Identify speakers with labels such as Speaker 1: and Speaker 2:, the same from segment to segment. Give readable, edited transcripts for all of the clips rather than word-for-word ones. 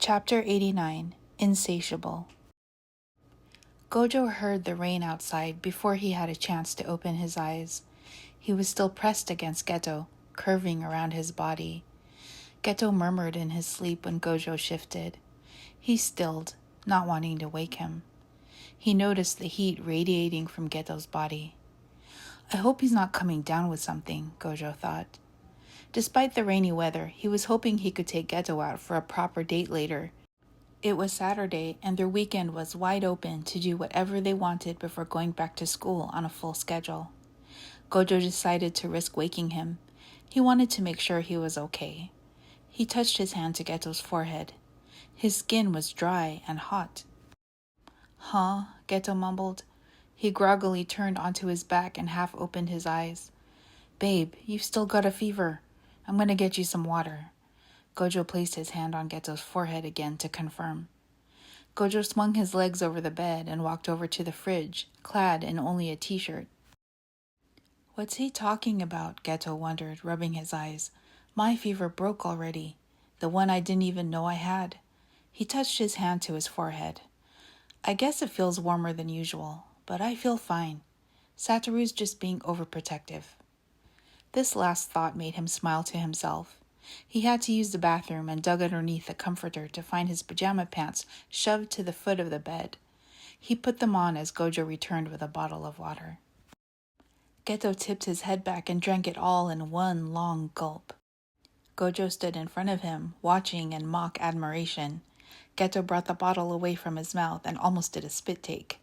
Speaker 1: Chapter 89, Insatiable. Gojo heard the rain outside before he had a chance to open his eyes. He was still pressed against Geto, curving around his body. Geto murmured in his sleep when Gojo shifted. He stilled, not wanting to wake him. He noticed the heat radiating from Geto's body. I hope he's not coming down with something, Gojo thought. Despite the rainy weather, he was hoping he could take Geto out for a proper date later. It was Saturday, and their weekend was wide open to do whatever they wanted before going back to school on a full schedule. Gojo decided to risk waking him. He wanted to make sure he was okay. He touched his hand to Geto's forehead. His skin was dry and hot. Huh? Geto mumbled. He groggily turned onto his back and half opened his eyes. Babe, you've still got a fever. I'm gonna get you some water. Gojo placed his hand on Geto's forehead again to confirm. Gojo swung his legs over the bed and walked over to the fridge, clad in only a t-shirt. What's he talking about? Geto wondered, rubbing his eyes. My fever broke already, the one I didn't even know I had. He touched his hand to his forehead. I guess it feels warmer than usual, but I feel fine. Satoru's just being overprotective. This last thought made him smile to himself. He had to use the bathroom and dug underneath the comforter to find his pajama pants shoved to the foot of the bed. He put them on as Gojo returned with a bottle of water. Geto tipped his head back and drank it all in one long gulp. Gojo stood in front of him, watching in mock admiration. Geto brought the bottle away from his mouth and almost did a spit take.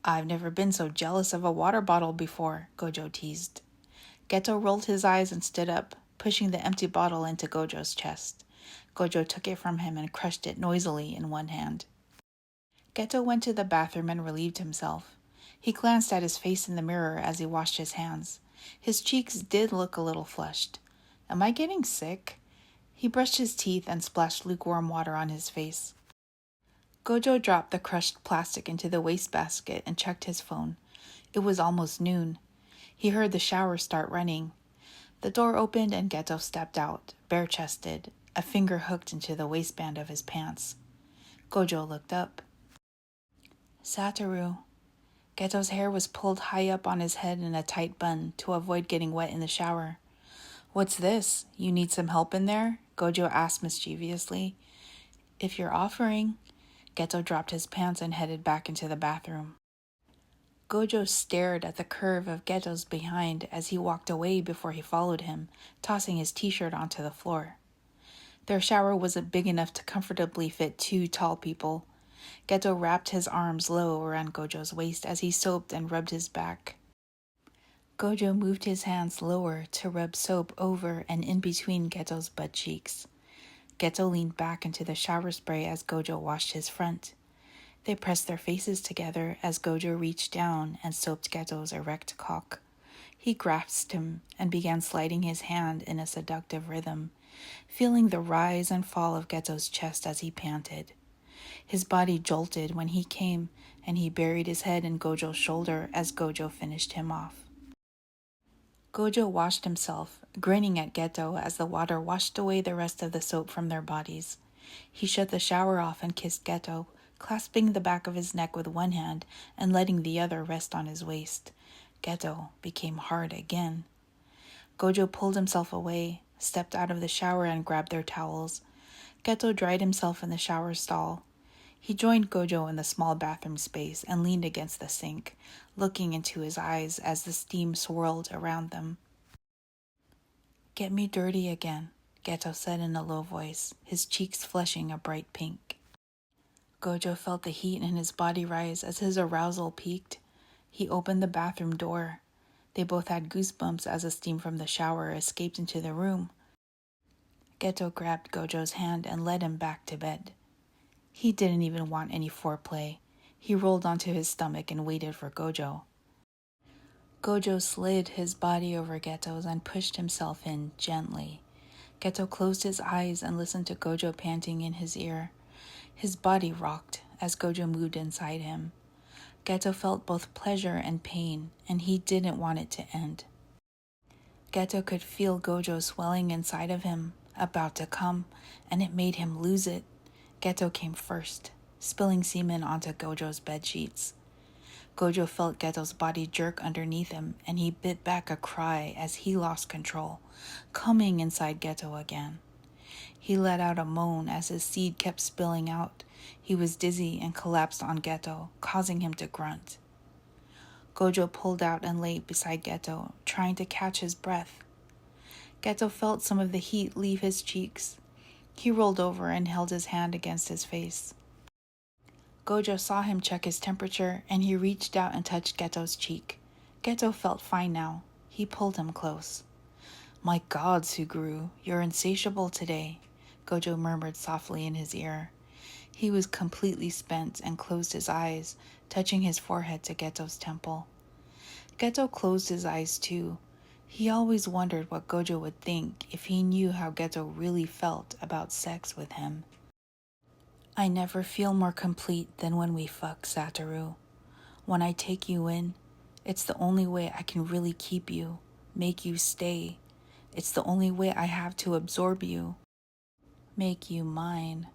Speaker 1: I've never been so jealous of a water bottle before, Gojo teased. Geto rolled his eyes and stood up, pushing the empty bottle into Gojo's chest. Gojo took it from him and crushed it noisily in one hand. Geto went to the bathroom and relieved himself. He glanced at his face in the mirror as he washed his hands. His cheeks did look a little flushed. Am I getting sick? He brushed his teeth and splashed lukewarm water on his face. Gojo dropped the crushed plastic into the wastebasket and checked his phone. It was almost noon. He heard the shower start running. The door opened and Geto stepped out, bare-chested, a finger hooked into the waistband of his pants. Gojo looked up. Satoru. Geto's hair was pulled high up on his head in a tight bun to avoid getting wet in the shower. What's this? You need some help in there? Gojo asked mischievously. If you're offering. Geto dropped his pants and headed back into the bathroom. Gojo stared at the curve of Geto's behind as he walked away before he followed him, tossing his t-shirt onto the floor. Their shower wasn't big enough to comfortably fit two tall people. Geto wrapped his arms low around Gojo's waist as he soaped and rubbed his back. Gojo moved his hands lower to rub soap over and in between Geto's butt cheeks. Geto leaned back into the shower spray as Gojo washed his front. They pressed their faces together as Gojo reached down and soaped Geto's erect cock. He grasped him and began sliding his hand in a seductive rhythm, feeling the rise and fall of Geto's chest as he panted. His body jolted when he came, and he buried his head in Gojo's shoulder as Gojo finished him off. Gojo washed himself, grinning at Geto as the water washed away the rest of the soap from their bodies. He shut the shower off and kissed Geto, clasping the back of his neck with one hand and letting the other rest on his waist. Geto became hard again. Gojo pulled himself away, stepped out of the shower and grabbed their towels. Geto dried himself in the shower stall. He joined Gojo in the small bathroom space and leaned against the sink, looking into his eyes as the steam swirled around them. Get me dirty again, Geto said in a low voice, his cheeks flushing a bright pink. Gojo felt the heat in his body rise as his arousal peaked. He opened the bathroom door. They both had goosebumps as the steam from the shower escaped into the room. Geto grabbed Gojo's hand and led him back to bed. He didn't even want any foreplay. He rolled onto his stomach and waited for Gojo. Gojo slid his body over Geto's and pushed himself in gently. Geto closed his eyes and listened to Gojo panting in his ear. His body rocked as Gojo moved inside him. Geto felt both pleasure and pain, and he didn't want it to end. Geto could feel Gojo swelling inside of him, about to come, and it made him lose it. Geto came first, spilling semen onto Gojo's bed sheets. Gojo felt Geto's body jerk underneath him, and he bit back a cry as he lost control, coming inside Geto again. He let out a moan as his seed kept spilling out. He was dizzy and collapsed on Geto, causing him to grunt. Gojo pulled out and lay beside Geto, trying to catch his breath. Geto felt some of the heat leave his cheeks. He rolled over and held his hand against his face. Gojo saw him check his temperature, and he reached out and touched Geto's cheek. Geto felt fine now. He pulled him close. "My God, Suguru, you're insatiable today," Gojo murmured softly in his ear. He was completely spent and closed his eyes, touching his forehead to Geto's temple. Geto closed his eyes too. He always wondered what Gojo would think if he knew how Geto really felt about sex with him. "I never feel more complete than when we fuck, Satoru. When I take you in, it's the only way I can really keep you, make you stay. It's the only way I have to absorb you, make you mine."